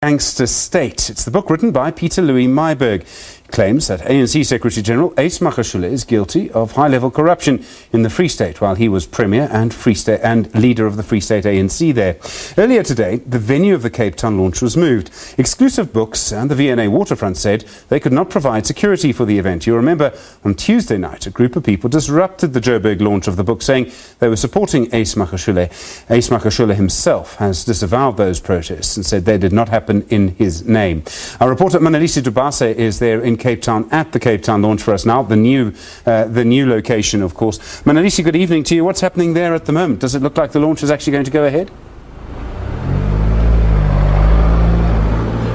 Gangster State. It's the book written by Pieter-Louis Myburgh. He claims that ANC Secretary-General Ace Magashule is guilty of high-level corruption in the Free State while he was Premier and leader of the Free State ANC there. Earlier today, the venue of the Cape Town launch was moved. Exclusive Books and the V&A Waterfront said they could not provide security for the event. You remember, on Tuesday night, a group of people disrupted the Joburg launch of the book, saying they were supporting Ace Magashule. Ace Magashule himself has disavowed those protests and said they did not happen in his name. Our reporter Manelisi Dubase is there in Cape Town at the Cape Town launch for us now, the new location, of course. Manelisi, good evening to you. What's happening there at the moment? Does it look like the launch is actually going to go ahead?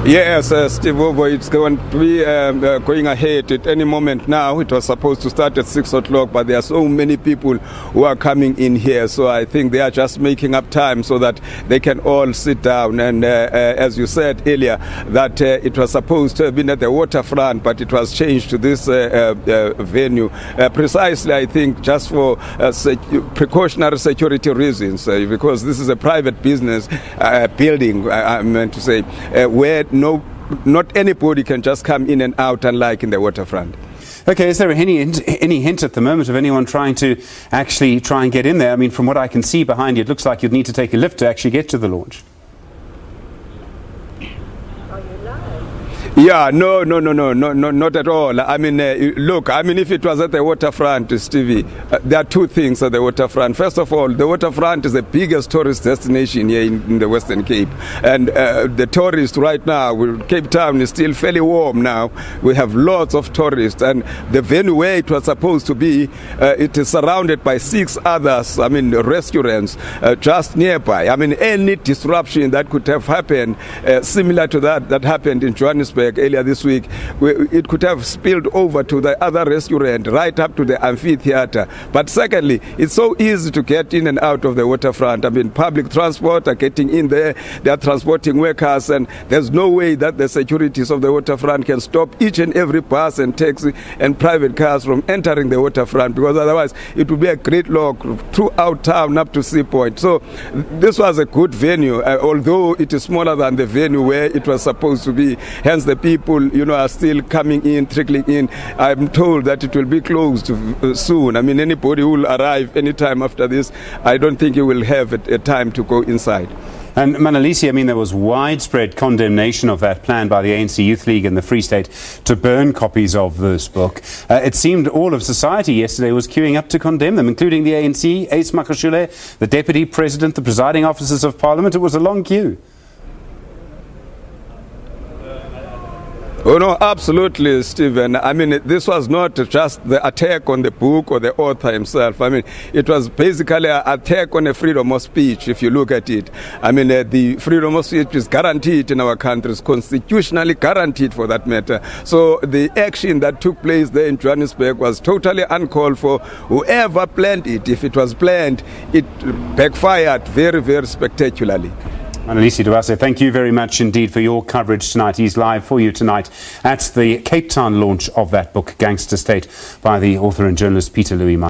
Yes, Steve, it's going to be going ahead at any moment now. It was supposed to start at 6 o'clock, but there are so many people who are coming in here. So I think they are just making up time so that they can all sit down. And as you said earlier, that it was supposed to have been at the Waterfront, but it was changed to this venue. Precisely, I think, just for precautionary security reasons, because this is a private business building, I meant to say, where not anybody can just come in and out, unlike in the Waterfront. Okay, is there any hint at the moment of anyone trying to actually try and get in there? I mean, from what I can see behind you, it looks like you'd need to take a lift to actually get to the launch. Yeah, no, not at all. I mean, look, I mean, if it was at the Waterfront, Stevie, there are two things at the Waterfront. First of all, the Waterfront is the biggest tourist destination here in the Western Cape. And the tourists right now, Cape Town is still fairly warm now. We have lots of tourists. And the venue where it was supposed to be, it is surrounded by 6 others, I mean, restaurants just nearby. I mean, any disruption that could have happened, similar to that happened in Johannesburg earlier this week, it could have spilled over to the other restaurant, right up to the amphitheater. But secondly, it's so easy to get in and out of the Waterfront. I mean, public transport are getting in there, they are transporting workers, and there's no way that the securities of the Waterfront can stop each and every bus and taxi and private cars from entering the Waterfront, because otherwise it would be a gridlock throughout town up to Seapoint. So this was a good venue, although it is smaller than the venue where it was supposed to be. Hence the people, you know, are still coming in, trickling in. I'm told that it will be closed soon. I mean, anybody who will arrive anytime after this, I don't think he will have a time to go inside. And Manelisi, I mean, there was widespread condemnation of that plan by the ANC Youth League and the Free State to burn copies of this book. It seemed all of society yesterday was queuing up to condemn them, including the ANC, Ace Magashule, the Deputy President, the presiding officers of Parliament. It was a long queue. Oh, no, absolutely, Stephen. I mean, this was not just the attack on the book or the author himself. I mean, it was basically an attack on a freedom of speech, if you look at it. I mean, the freedom of speech is guaranteed in our country, is constitutionally guaranteed for that matter. So the action that took place there in Johannesburg was totally uncalled for. Whoever planned it, if it was planned, it backfired very, very spectacularly. Manelisi Dubase, thank you very much indeed for your coverage tonight. He's live for you tonight at the Cape Town launch of that book, Gangster State, by the author and journalist Pieter-Louis Myburgh.